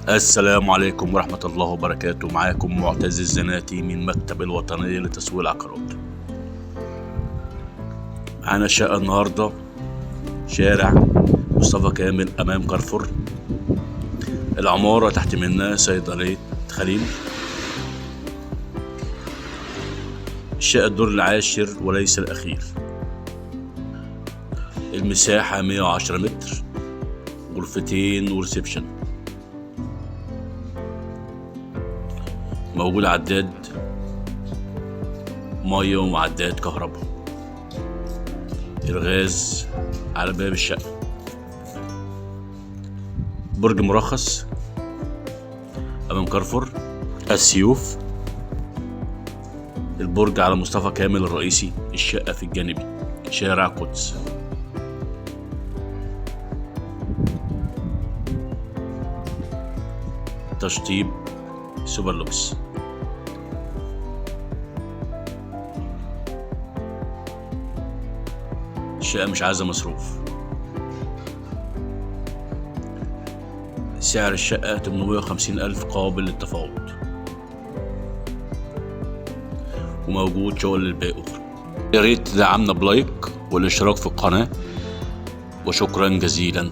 السلام عليكم ورحمة الله وبركاته. معاكم معتز الزناتي من مكتب الوطني لتسويق العقارات. معانا شقة النهاردة شارع مصطفى كامل أمام كارفور. العمارة تحت منها صيدلية خليل. الشقة الدور العاشر وليس الأخير. المساحة 110 متر، غرفتين وريسبشن. موجود عداد مية ومعدات كهرباء. الغاز على باب الشقة. برج مرخص أمام كارفور السيوف. البرج على مصطفى كامل الرئيسي. الشقة في الجانبي شارع قدس. تشطيب سوبر لوكس. الشقة مش عايزة مصروف. سعر الشقة 850,000 قابل للتفاوض، وموجود شغل للباقي أخرى. يا ريت تدعمنا بلايك والاشتراك في القناة، وشكرا جزيلا.